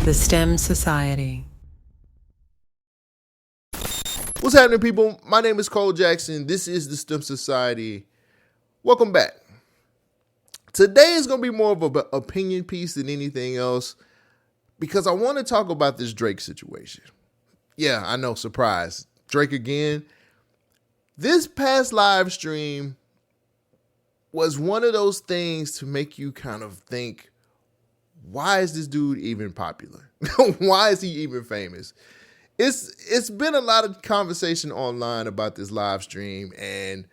The STEM Society. What's happening, people? My name is Cole Jackson. This is the STEM Society. Welcome back. Today is going to be more of an opinion piece than anything else because I want to talk about this Drake situation. Yeah, I know, surprise. Drake again. This past live stream was one of those things to make you kind of think, why is this dude even popular? Why is he even famous? It's been a lot of conversation online about this live stream, and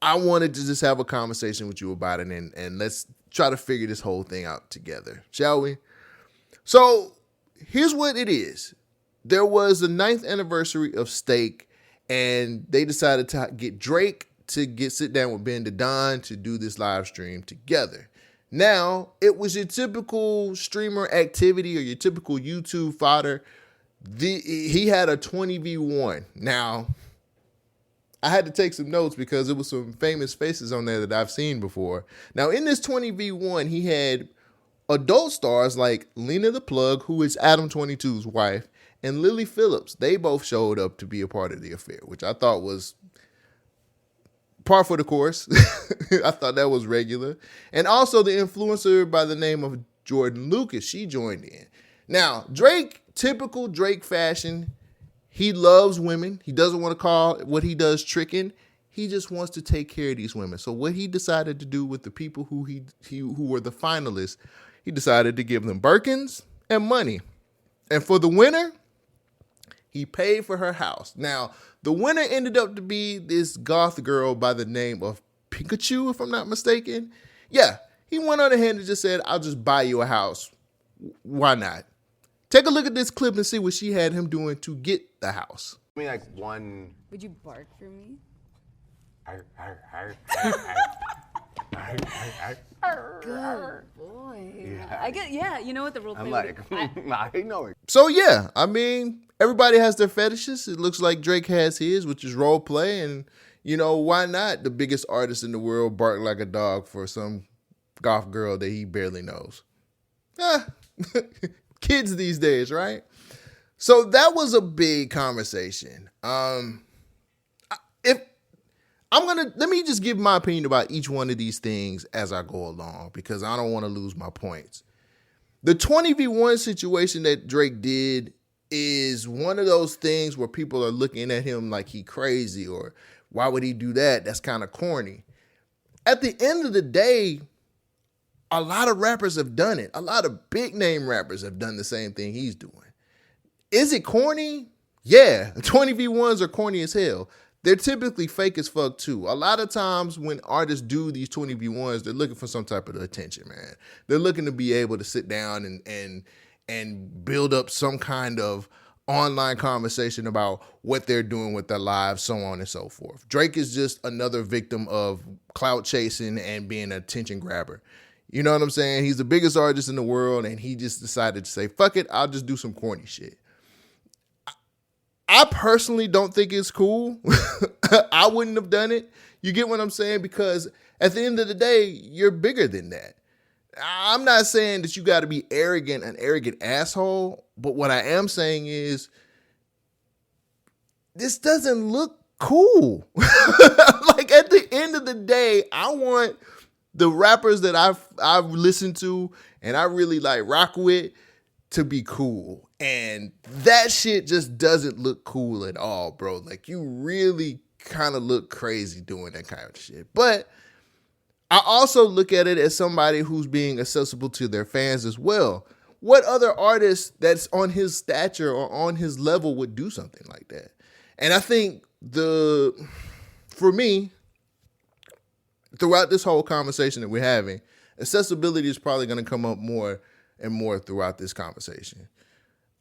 I wanted to just have a conversation with you about it, and let's try to figure this whole thing out together, shall we? So here's what it is. There was the 9th anniversary of Steak, and they decided to get Drake to sit down with Ben the Don to do this live stream together. Now, it was your typical streamer activity or your typical YouTube fodder. He had a 20v1. Now, I had to take some notes because there was some famous faces on there that I've seen before. Now, in this 20v1, he had adult stars like Lena the Plug, who is Adam 22's wife, and Lily Phillips. They both showed up to be a part of the affair, which I thought was par for the course. I thought that was regular. And also the influencer by the name of Jordan Lucas, she joined in. Now, Drake, typical Drake fashion, he loves women. He doesn't want to call what he does tricking. He just wants to take care of these women. So what he decided to do with the people who were the finalists, he decided to give them Birkins and money. And for the winner, he paid for her house. Now, the winner ended up to be this goth girl by the name of Pinkchyu, if I'm not mistaken. Yeah, he went on ahead and just said, I'll just buy you a house. Why not? Take a look at this clip and see what she had him doing to get the house. I mean, like one. Would you bark for me? Good boy. Yeah. I get, yeah, you know what the role play I'm would like, be- I know it. So yeah, I mean, everybody has their fetishes. It looks like Drake has his, which is role play. And, you know, why not the biggest artist in the world bark like a dog for some goth girl that he barely knows? Kids these days, right? So that was a big conversation. Let me just give my opinion about each one of these things as I go along because I don't want to lose my points. The 20v1 situation that Drake did is one of those things where people are looking at him like he crazy or why would he do that? That's kind of corny. At the end of the day, a lot of rappers have done it. A lot of big name rappers have done the same thing he's doing. Is it corny? Yeah, 20v1s are corny as hell. They're typically fake as fuck too. A lot of times when artists do these 20v1s, they're looking for some type of attention, man. They're looking to be able to sit down and build up some kind of online conversation about what they're doing with their lives, so on and so forth. Drake is just another victim of clout chasing and being an attention grabber. You know what I'm saying? He's the biggest artist in the world, and he just decided to say, fuck it, I'll just do some corny shit. I personally don't think it's cool. I wouldn't have done it. You get what I'm saying? Because at the end of the day, you're bigger than that. I'm not saying that you got to be an arrogant asshole, but what I am saying is this doesn't look cool. Like at the end of the day, I want the rappers that I've listened to and I really like rock with to be cool. And that shit just doesn't look cool at all, bro. Like you really kind of look crazy doing that kind of shit. But I also look at it as somebody who's being accessible to their fans as well. What other artist that's on his stature or on his level would do something like that? And I think for me, throughout this whole conversation that we're having, accessibility is probably going to come up more and more throughout this conversation.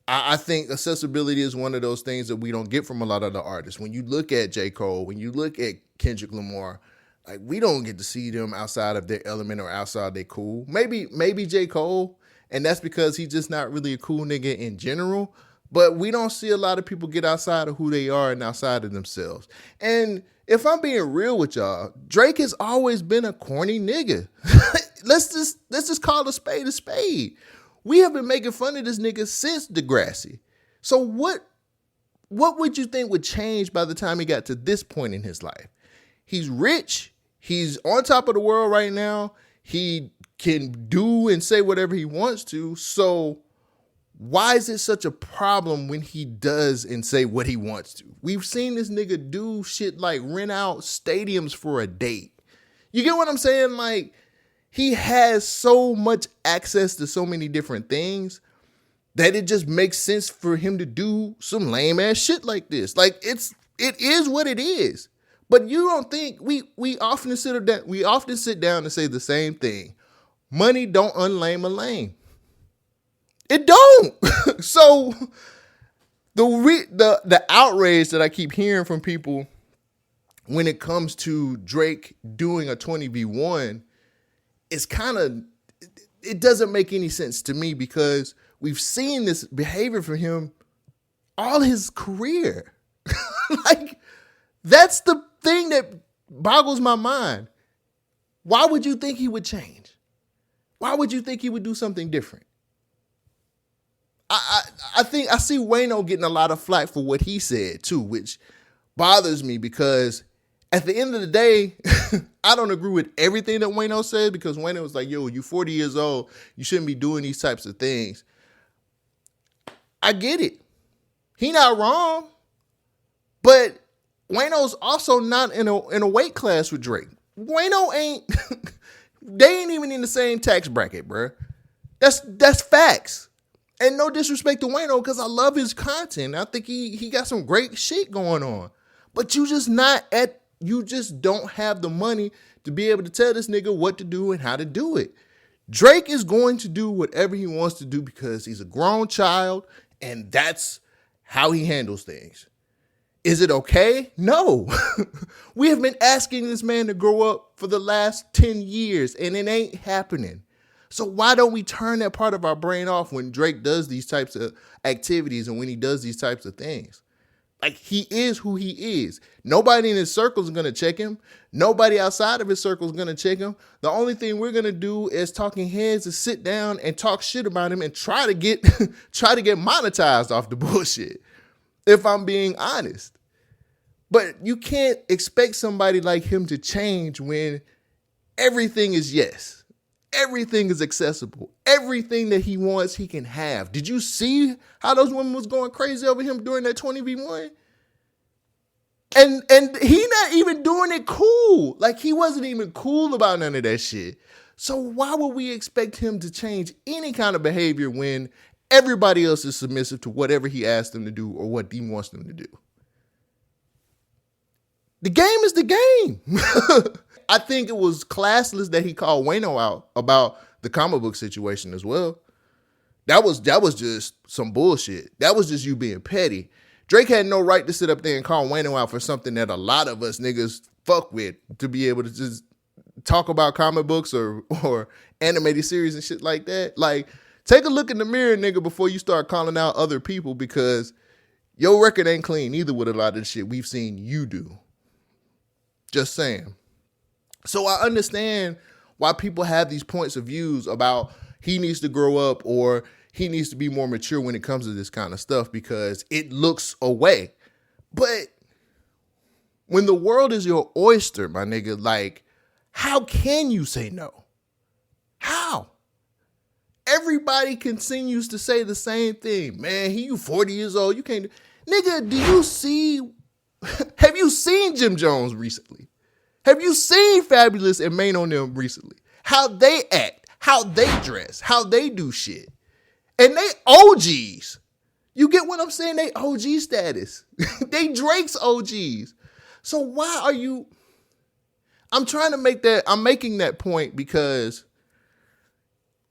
I think accessibility is one of those things that we don't get from a lot of the artists. When you look at J. Cole, when you look at Kendrick Lamar, like we don't get to see them outside of their element or outside their cool. Maybe J. Cole, and that's because he's just not really a cool nigga in general. But we don't see a lot of people get outside of who they are and outside of themselves. And if I'm being real with y'all, Drake has always been a corny nigga. Let's just call a spade a spade. We have been making fun of this nigga since Degrassi. So what would you think would change by the time he got to this point in his life? He's rich. He's on top of the world right now. He can do and say whatever he wants to. So why is it such a problem when he does and say what he wants to? We've seen this nigga do shit like rent out stadiums for a date. You get what I'm saying? Like, he has so much access to so many different things that it just makes sense for him to do some lame ass shit like this. Like, it is what it is. But you don't think we often sit down and say the same thing. Money don't unlame a lame. It don't. So the outrage that I keep hearing from people when it comes to Drake doing a 20v1 is it doesn't make any sense to me, because we've seen this behavior from him all his career. Like, that's the thing that boggles my mind. Why would you think he would change? Why would you think he would do something different? I think I see Wayno getting a lot of flack for what he said too, which bothers me, because at the end of the day, I don't agree with everything that Wayno said, because Wayno was like, yo, you 40 years old, you shouldn't be doing these types of things. I get it. He not wrong. But Wayno's also not in a weight class with Drake. Wayno ain't, they ain't even in the same tax bracket, bruh. That's facts. And no disrespect to Wayno, because I love his content. I think he got some great shit going on. But you just don't have the money to be able to tell this nigga what to do and how to do it. Drake is going to do whatever he wants to do because he's a grown child, and that's how he handles things. Is it okay? No. We have been asking this man to grow up for the last 10 years, and it ain't happening. So why don't we turn that part of our brain off when Drake does these types of activities and when he does these types of things? Like, he is who he is. Nobody in his circle is going to check him. Nobody outside of his circle is going to check him. The only thing we're going to do as talking heads is sit down and talk shit about him and try to get monetized off the bullshit, if I'm being honest. But you can't expect somebody like him to change when everything is yes. Everything is accessible. Everything that he wants, he can have. Did you see how those women was going crazy over him during that 20v1? And he not even doing it cool. Like, he wasn't even cool about none of that shit. So why would we expect him to change any kind of behavior when everybody else is submissive to whatever he asked them to do or what he wants them to do? The game is the game. I think it was classless that he called Wayno out about the comic book situation as well. That was just some bullshit. That was just you being petty. Drake had no right to sit up there and call Wayno out for something that a lot of us niggas fuck with, to be able to just talk about comic books or animated series and shit like that. Like, take a look in the mirror, nigga, before you start calling out other people, because your record ain't clean either with a lot of the shit we've seen you do. Just saying. So I understand why people have these points of views about he needs to grow up or he needs to be more mature when it comes to this kind of stuff, because it looks away. But when the world is your oyster, my nigga, like, how can you say no? How? Everybody continues to say the same thing. Man, you 40 years old. You can't. Nigga, do you see? Have you seen Jim Jones recently? Have you seen Fabulous and Main on them recently? How they act, how they dress, how they do shit. And they OGs. You get what I'm saying? They OG status. They Drake's OGs. So why are you... I'm making that point because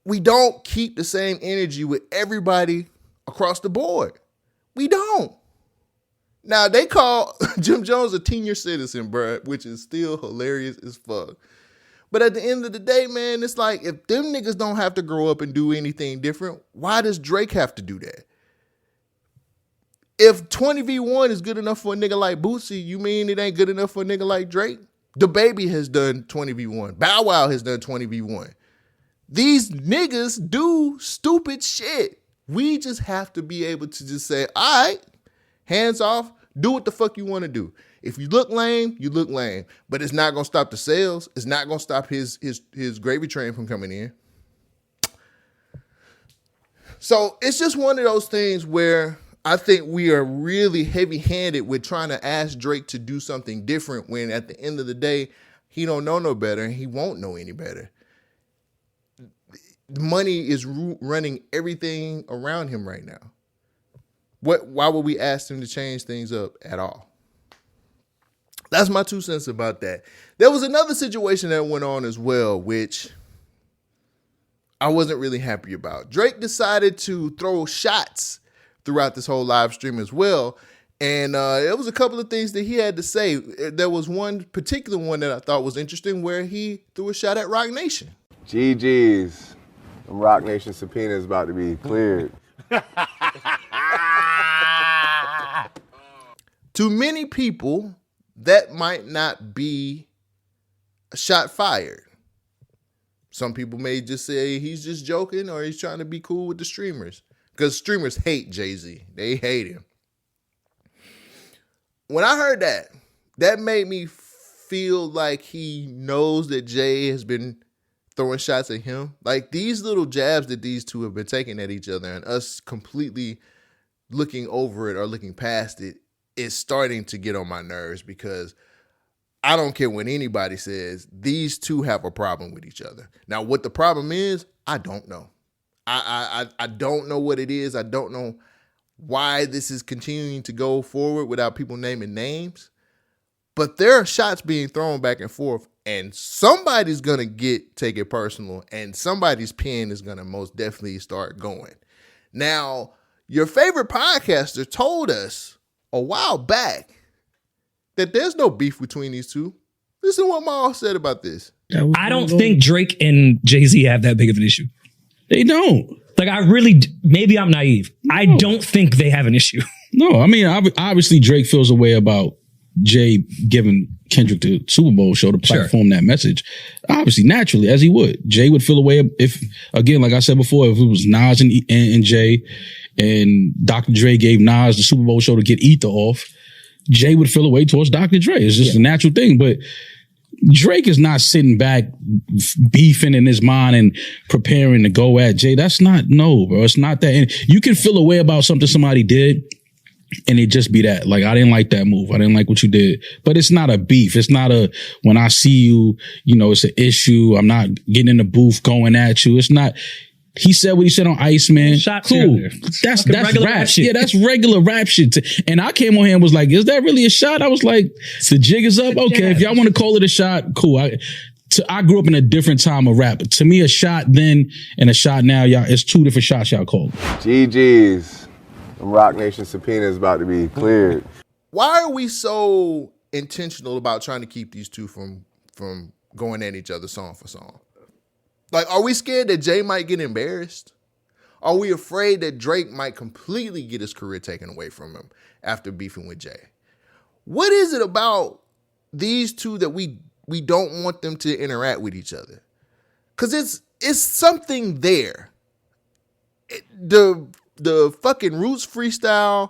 we don't keep the same energy with everybody across the board. We don't. Now, they call Jim Jones a senior citizen, bro, which is still hilarious as fuck. But at the end of the day, man, it's like, if them niggas don't have to grow up and do anything different, why does Drake have to do that? If 20v1 is good enough for a nigga like Boosie, you mean it ain't good enough for a nigga like Drake? DaBaby has done 20v1. Bow Wow has done 20v1. These niggas do stupid shit. We just have to be able to just say, all right, hands off, do what the fuck you want to do. If you look lame, you look lame. But it's not going to stop the sales. It's not going to stop his gravy train from coming in. So it's just one of those things where I think we are really heavy-handed with trying to ask Drake to do something different when at the end of the day, he don't know no better and he won't know any better. Money is running everything around him right now. Why would we ask him to change things up at all? That's my 2 cents about that. There was another situation that went on as well, which I wasn't really happy about. Drake decided to throw shots throughout this whole live stream as well. And there was a couple of things that he had to say. There was one particular one that I thought was interesting where he threw a shot at Roc Nation. GG's. Roc Nation subpoena is about to be cleared. To many people, that might not be a shot fired. Some people may just say he's just joking or he's trying to be cool with the streamers. Because streamers hate Jay-Z. They hate him. When I heard that, that made me feel like he knows that Jay has been throwing shots at him. Like these little jabs that these two have been taking at each other and us completely looking over it or looking past it is starting to get on my nerves because I don't care what anybody says. These two have a problem with each other. Now, what the problem is, I don't know. I don't know what it is. I don't know why this is continuing to go forward without people naming names. But there are shots being thrown back and forth, and somebody's going to take it personal, and somebody's pen is going to most definitely start going. Now, your favorite podcaster told us a while back that there's no beef between these two. Listen to what Maul said about this. I don't think Drake and Jay-Z have that big of an issue. They don't. Like, maybe I'm naive. No. I don't think they have an issue. No, I mean, obviously Drake feels a way about Jay giving Kendrick the Super Bowl show to platform that message. Obviously, naturally, as he would. Jay would feel a way if, again, like I said before, if it was Nas and Jay and Dr. Dre gave Nas the Super Bowl show to get Ether off, Jay would feel a way towards Dr. Dre. It's just a natural thing. But Drake is not sitting back beefing in his mind and preparing to go at Jay. That's not, no, bro. It's not that. And you can feel a way about something somebody did and it just be that. Like, I didn't like that move. I didn't like what you did. But it's not a beef. It's not a, when I see you, it's an issue. I'm not getting in the booth going at you. It's not. He said what he said on Iceman. Shot cool. That's rap shit. Yeah, that's regular rap shit. And I came on here and was like, is that really a shot? I was like, the jig is up. Okay, if y'all want to call it a shot, cool. I grew up in a different time of rap. To me, a shot then and a shot now, y'all, it's two different shots y'all call. GG's. Roc Nation subpoena is about to be cleared. Why are we so intentional about trying to keep these two from going at each other song for song? Like, are we scared that Jay might get embarrassed? Are we afraid that Drake might completely get his career taken away from him after beefing with Jay? What is it about these two that we don't want them to interact with each other? Because it's something there. The fucking Roots freestyle,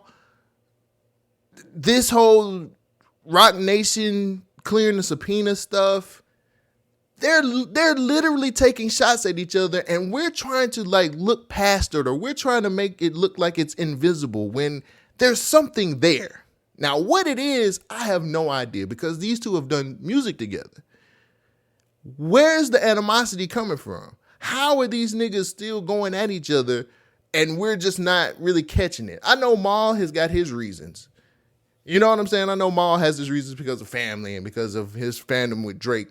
this whole Roc Nation clearing the subpoena stuff, they're literally taking shots at each other, and we're trying to look past it, or we're trying to make it look like it's invisible when there's something there. Now, what it is, I have no idea, because these two have done music together. Where's the animosity coming from? How are these niggas still going at each other and we're just not really catching it? I know Maul has got his reasons. You know what I'm saying? I know Maul has his reasons because of family and because of his fandom with Drake.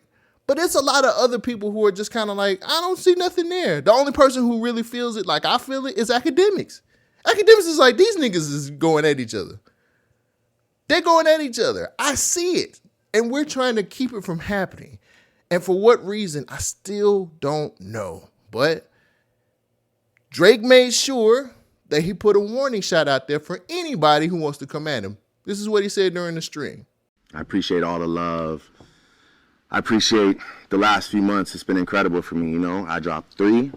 But it's a lot of other people who are just kind of like, I don't see nothing there. The only person who really feels it like I feel it is Academics. Academics is like, these niggas is going at each other. They're going at each other. I see it. And we're trying to keep it from happening. And for what reason, I still don't know. But Drake made sure that he put a warning shot out there for anybody who wants to come at him. This is what he said during the stream. I appreciate all the love. I appreciate the last few months. It's been incredible for me, you know. I dropped 3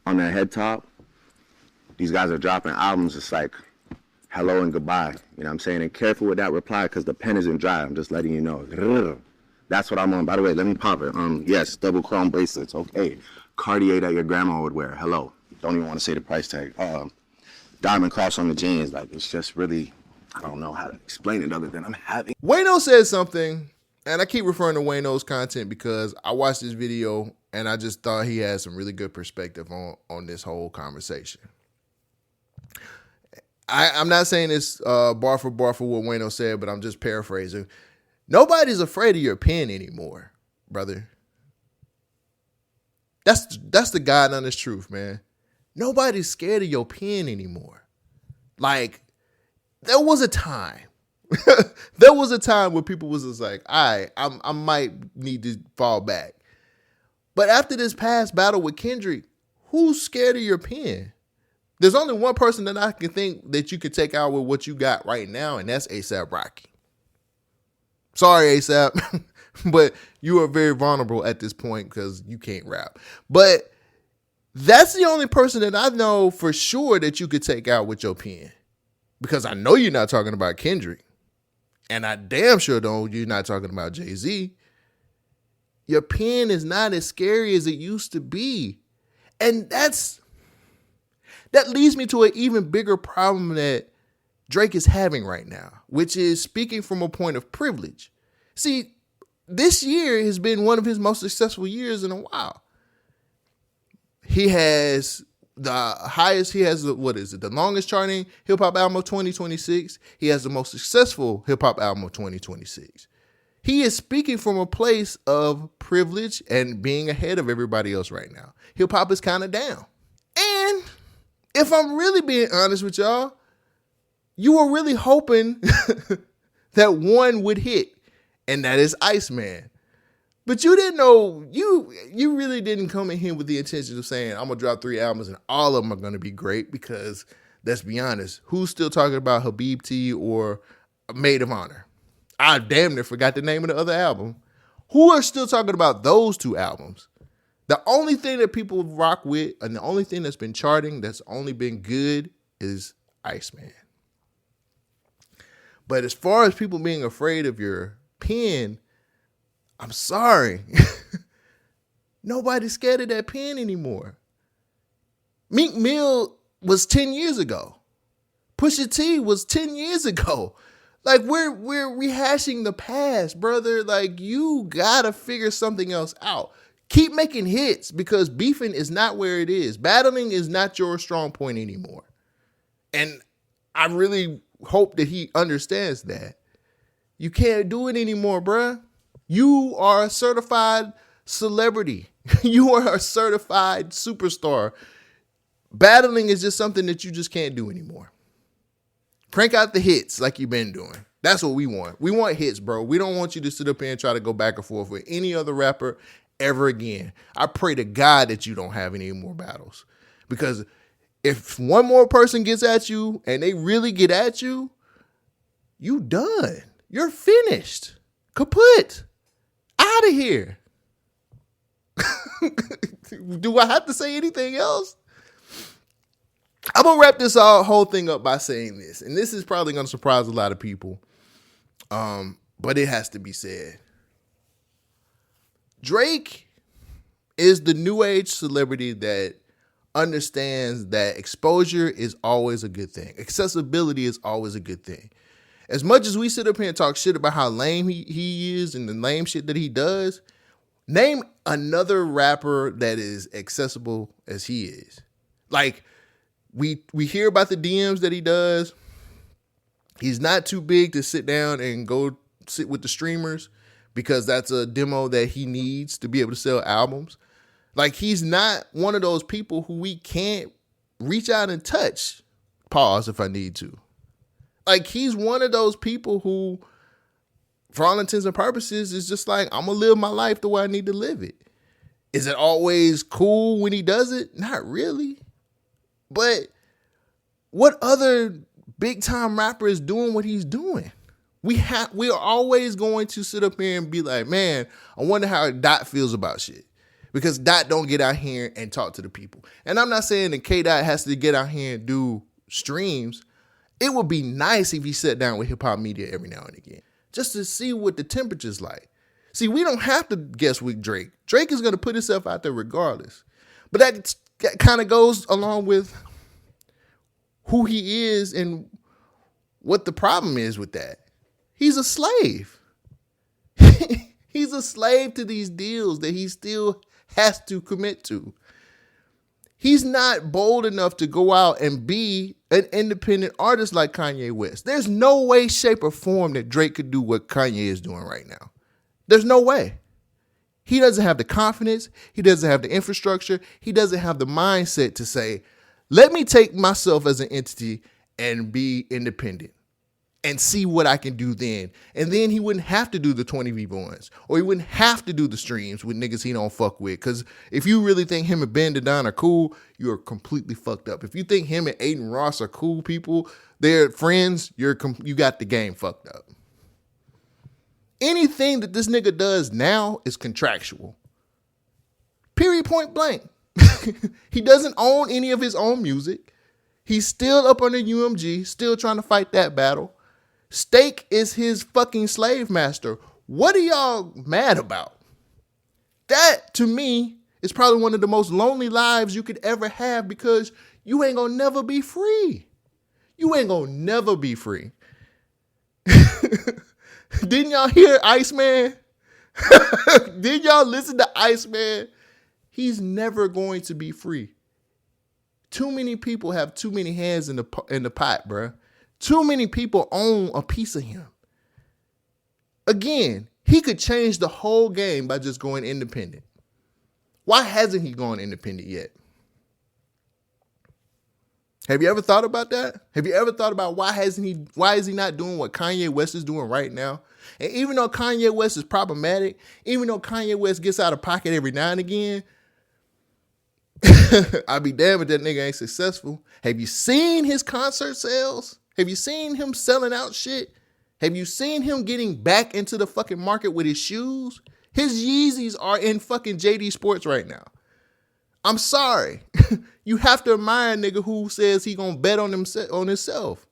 on that head top. These guys are dropping albums. It's like hello and goodbye. You know what I'm saying? And careful with that reply because the pen isn't dry. I'm just letting you know. That's what I'm on. By the way, let me pop it. Yes, double chrome bracelets. Okay. Cartier that your grandma would wear. Hello. Don't even want to say the price tag. Diamond cross on the jeans. Like, it's just really, I don't know how to explain it other than I'm having. Wayno said something, and I keep referring to Wayno's content because I watched this video and I just thought he had some really good perspective on this whole conversation. I'm not saying this bar for what Wayno said, but I'm just paraphrasing. Nobody's afraid of your pen anymore, brother. That's the God honest truth, man. Nobody's scared of your pen anymore. Like, there was a time. There was a time where people was just like, I might need to fall back. But after this past battle with Kendrick, who's scared of your pen? There's only one person that I can think that you could take out with what you got right now, and that's A$AP Rocky. Sorry, A$AP, but you are very vulnerable at this point because you can't rap. But that's the only person that I know for sure that you could take out with your pen. Because I know you're not talking about Kendrick. And I damn sure know you're not talking about Jay-Z. Your pen is not as scary as it used to be. And that leads me to an even bigger problem that Drake is having right now, which is speaking from a point of privilege. See, this year has been one of his most successful years in a while. He has the highest, the longest charting hip hop album of 2026. He has the most successful hip hop album of 2026. He is speaking from a place of privilege and being ahead of everybody else right now. Hip hop is kind of down. And if I'm really being honest with y'all, you were really hoping that one would hit, and that is Iceman. But you didn't know, you really didn't come in here with the intention of saying, I'm going to drop 3 albums and all of them are going to be great because, let's be honest, who's still talking about Habib T or Maid of Honor? I damn near forgot the name of the other album. Who are still talking about those 2 albums? The only thing that people rock with and the only thing that's been charting that's only been good is Iceman. But as far as people being afraid of your pen, I'm sorry. Nobody's scared of that pen anymore. Meek Mill was 10 years ago. Pusha T was 10 years ago. Like, we're rehashing the past, brother. Like, you gotta figure something else out. Keep making hits because beefing is not where it is. Battling is not your strong point anymore. And I really hope that he understands that. You can't do it anymore, bruh. You are a certified celebrity. You are a certified superstar. Battling is just something that you just can't do anymore. Crank out the hits like you've been doing. That's what we want. We want hits, bro. We don't want you to sit up here and try to go back and forth with any other rapper ever again. I pray to God that you don't have any more battles. Because if one more person gets at you and they really get at you, you done. You're finished. Kaput. Out of here. Do I have to say anything else? I'm going to wrap this whole thing up by saying this. And this is probably going to surprise a lot of people. But it has to be said. Drake is the new age celebrity that understands that exposure is always a good thing. Accessibility is always a good thing. As much as we sit up here and talk shit about how lame he is and the lame shit that he does, name another rapper that is accessible as he is. Like, we hear about the DMs that he does. He's not too big to sit down and go sit with the streamers because that's a demo that he needs to be able to sell albums. Like, he's not one of those people who we can't reach out and touch. Pause if I need to. Like, he's one of those people who, for all intents and purposes, is just like, I'm going to live my life the way I need to live it. Is it always cool when he does it? Not really. But what other big time rapper is doing what he's doing? We are always going to sit up here and be like, man, I wonder how Dot feels about shit. Because Dot don't get out here and talk to the people. And I'm not saying that K-Dot has to get out here and do streams. It would be nice if he sat down with hip hop media every now and again, just to see what the temperature's like. See, we don't have to guess with Drake. Drake is going to put himself out there regardless. But that kind of goes along with who he is and what the problem is with that. He's a slave. He's a slave to these deals that he still has to commit to. He's not bold enough to go out and be an independent artist like Kanye West. There's no way, shape, or form that Drake could do what Kanye is doing right now. There's no way. He doesn't have the confidence. He doesn't have the infrastructure. He doesn't have the mindset to say, let me take myself as an entity and be independent and see what I can do then. And then he wouldn't have to do the 20v1s, or he wouldn't have to do the streams with niggas he don't fuck with. Because if you really think him and Ben Dedon are cool, you're completely fucked up. If you think him and Aiden Ross are cool people, they're friends, you got the game fucked up. Anything that this nigga does now is contractual. Period, point blank. He doesn't own any of his own music. He's still up under UMG, still trying to fight that battle. Steak is his fucking slave master. What are y'all mad about? That, to me, is probably one of the most lonely lives you could ever have, because you ain't gonna never be free. You ain't gonna never be free. Didn't y'all hear Iceman? Didn't y'all listen to Iceman? He's never going to be free. Too many people have too many hands in the pot, bruh. Too many people own a piece of him. Again, he could change the whole game by just going independent. Why hasn't he gone independent yet? Have you ever thought about that? Have you ever thought about why is he not doing what Kanye West is doing right now? And even though Kanye West is problematic, even though Kanye West gets out of pocket every now and again, I'll be damned if that nigga ain't successful. Have you seen his concert sales? Have you seen him selling out shit? Have you seen him getting back into the fucking market with his shoes? His Yeezys are in fucking JD Sports right now. I'm sorry. You have to admire a nigga who says he gonna bet on himself.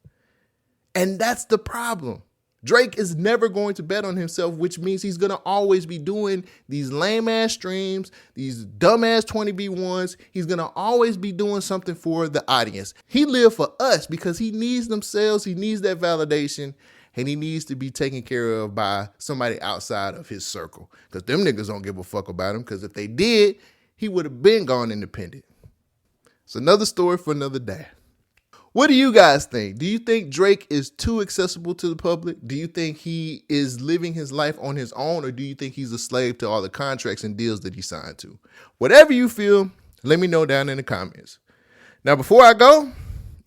And that's the problem. Drake is never going to bet on himself, which means he's going to always be doing these lame-ass streams, these dumb-ass 20v1s. He's going to always be doing something for the audience. He lives for us because he needs them sales, he needs that validation, and he needs to be taken care of by somebody outside of his circle. Because them niggas don't give a fuck about him, because if they did, he would have been gone independent. It's another story for another day. What do you guys think? Do you think Drake is too accessible to the public? Do you think he is living his life on his own, or do you think he's a slave to all the contracts and deals that he signed to? Whatever you feel, let me know down in the comments. Now, before I go,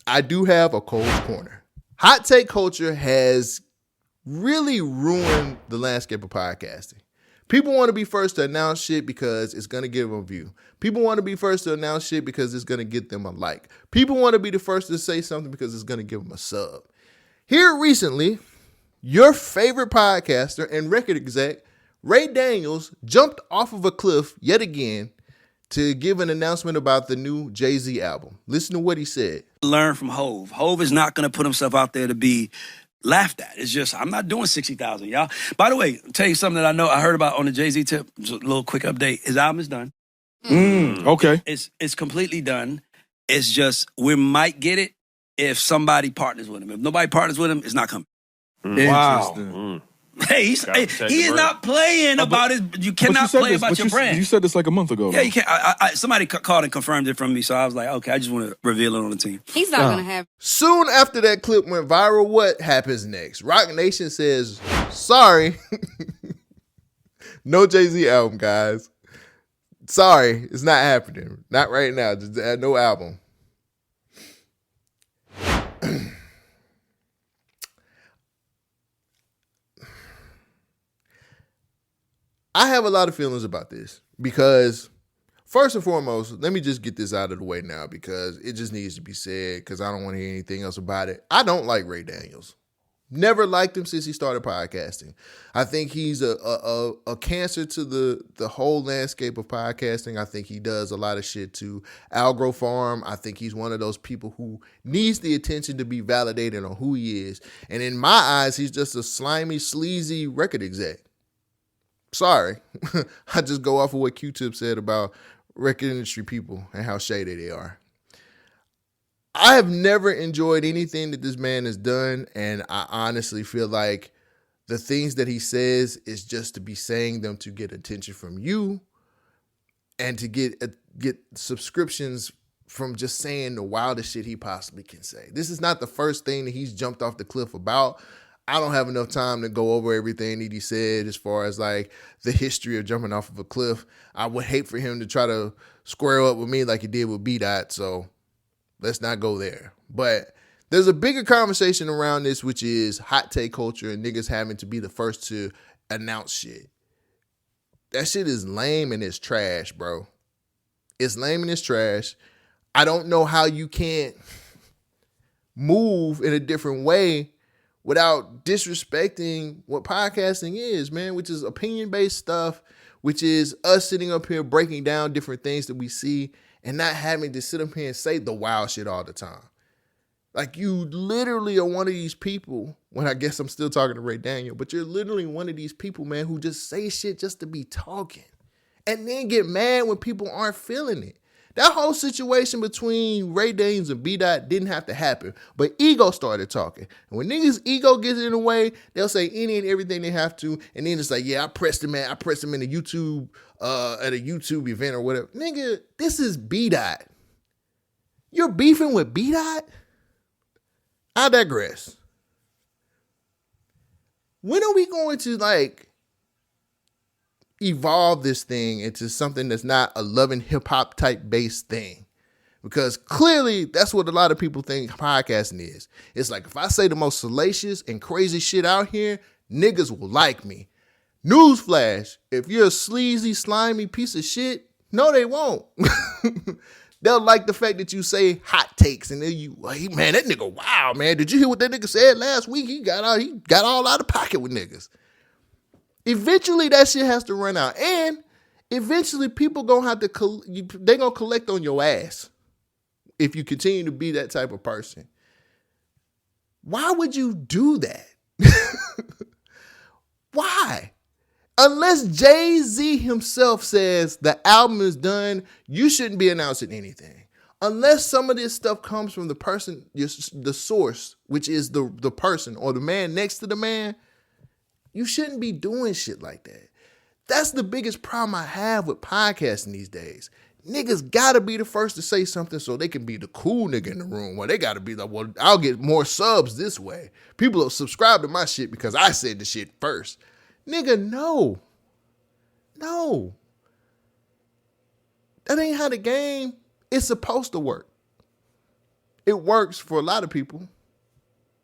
I do have a Cole's Corner. Hot take culture has really ruined the landscape of podcasting. People want to be first to announce shit because it's going to give them a view. People want to be first to announce shit because it's going to get them a like. People want to be the first to say something because it's going to give them a sub. Here recently, your favorite podcaster and record exec, Ray Daniels, jumped off of a cliff yet again to give an announcement about the new Jay-Z album. Listen to what he said. Learn from Hove. Hove is not going to put himself out there to be laughed at. It's just, I'm not doing 60,000, y'all. By the way, I'll tell you something that I heard about on the Jay-Z tip. Just a little quick update. His album is done. Okay. It's completely done. It's just, we might get it if somebody partners with him. If nobody partners with him, it's not coming. Wow. Hey, he is not playing about his, you cannot play about your brand. You said this like a month ago. Yeah, you can't. Somebody called and confirmed it from me, so I was like, okay, I just want to reveal it on the team. He's not going to have. Soon after that clip went viral, what happens next? Roc Nation says, sorry. No Jay-Z album, guys. Sorry, it's not happening. Not right now. Just no album. I have a lot of feelings about this because, first and foremost, let me just get this out of the way now because it just needs to be said because I don't want to hear anything else about it. I don't like Ray Daniels. Never liked him since he started podcasting. I think he's a cancer to the whole landscape of podcasting. I think he does a lot of shit to algo farm. I think he's one of those people who needs the attention to be validated on who he is. And in my eyes, he's just a slimy, sleazy record exec. Sorry. I just go off of what Q-Tip said about record industry people and how shady they are. I have never enjoyed anything that this man has done, and I honestly feel like the things that he says is just to be saying them to get attention from you and to get subscriptions from just saying the wildest shit he possibly can say. This is not the first thing that he's jumped off the cliff about. I don't have enough time to go over everything that he said as far as like the history of jumping off of a cliff. I would hate for him to try to square up with me like he did with B-Dot, so let's not go there. But there's a bigger conversation around this, which is hot take culture and niggas having to be the first to announce shit. That shit is lame and it's trash, bro. It's lame and it's trash. I don't know how you can't move in a different way without disrespecting what podcasting is, man, which is opinion-based stuff, which is us sitting up here breaking down different things that we see and not having to sit up here and say the wild shit all the time. Like, you literally are one of these people, when I guess I'm still talking to Ray Daniel, but you're literally one of these people, man, who just say shit just to be talking and then get mad when people aren't feeling it. That whole situation between Ray Daniels and B-Dot didn't have to happen, but ego started talking. And when niggas' ego gets in the way, they'll say any and everything they have to, and then it's like, yeah, I pressed him in a YouTube, at a YouTube event or whatever. Nigga, this is B-Dot. You're beefing with B-Dot? I digress. When are we going to, like, evolve this thing into something that's not a Love and Hip Hop type based thing? Because clearly that's what a lot of people think podcasting is. It's like, if I say the most salacious and crazy shit out here, niggas will like me. Newsflash, if you're a sleazy, slimy piece of shit, no, they won't. They'll like the fact that you say hot takes and then you, hey, man, that nigga, wow, man, did you hear what that nigga said last week? He got all out of pocket with niggas. Eventually, that shit has to run out. And eventually, people gonna have to, they gonna collect on your ass if you continue to be that type of person. Why would you do that? Why? Unless Jay-Z himself says the album is done, you shouldn't be announcing anything. Unless some of this stuff comes from the person, the source, which is the person or the man next to the man, you shouldn't be doing shit like that. That's the biggest problem I have with podcasting these days. Niggas gotta be the first to say something so they can be the cool nigga in the room. Well, they gotta be like, well, I'll get more subs this way. People will subscribe to my shit because I said the shit first. Nigga, no. No. That ain't how the game is supposed to work. It works for a lot of people,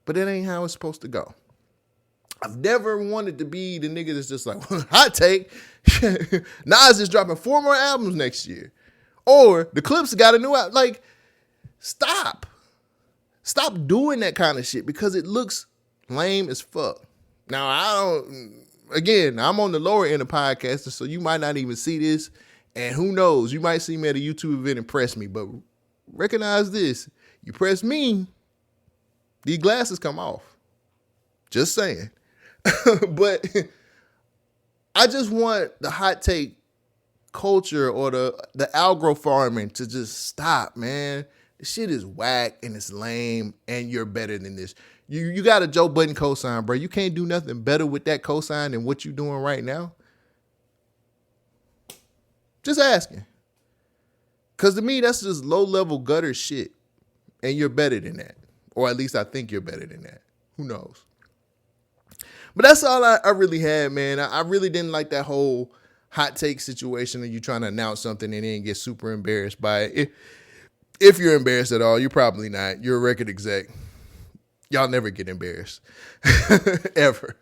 but that ain't how it's supposed to go. I've never wanted to be the nigga that's just like, hot take, Nas is dropping 4 more albums next year. Or the Clips got a new album. Like, stop. Stop doing that kind of shit because it looks lame as fuck. Now, I'm on the lower end of podcasting, so you might not even see this. And who knows, you might see me at a YouTube event and press me. But recognize this. You press me, these glasses come off. Just saying. But I just want the hot take culture or the algo farming to just stop, man. This shit is whack and it's lame and you're better than this. You got a Joe Budden cosign, bro. You can't do nothing better with that cosign than what you're doing right now. Just asking. Because to me, that's just low-level gutter shit. And you're better than that. Or at least I think you're better than that. Who knows? But that's all I really had, man. I really didn't like that whole hot take situation of you trying to announce something and then get super embarrassed by it. If you're embarrassed at all, you're probably not. You're a record exec. Y'all never get embarrassed. Ever.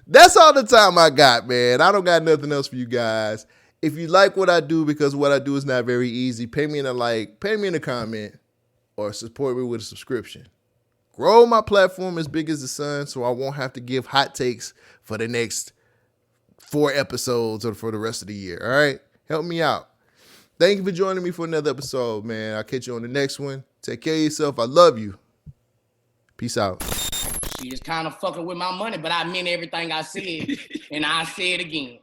That's all the time I got, man. I don't got nothing else for you guys. If you like what I do, because what I do is not very easy, pay me in a like, pay me in a comment, or support me with a subscription. Grow my platform as big as the sun so I won't have to give hot takes for the next 4 episodes or for the rest of the year. All right? Help me out. Thank you for joining me for another episode, man. I'll catch you on the next one. Take care of yourself. I love you. Peace out. She is kind of fucking with my money, but I meant everything I said, and I say it again.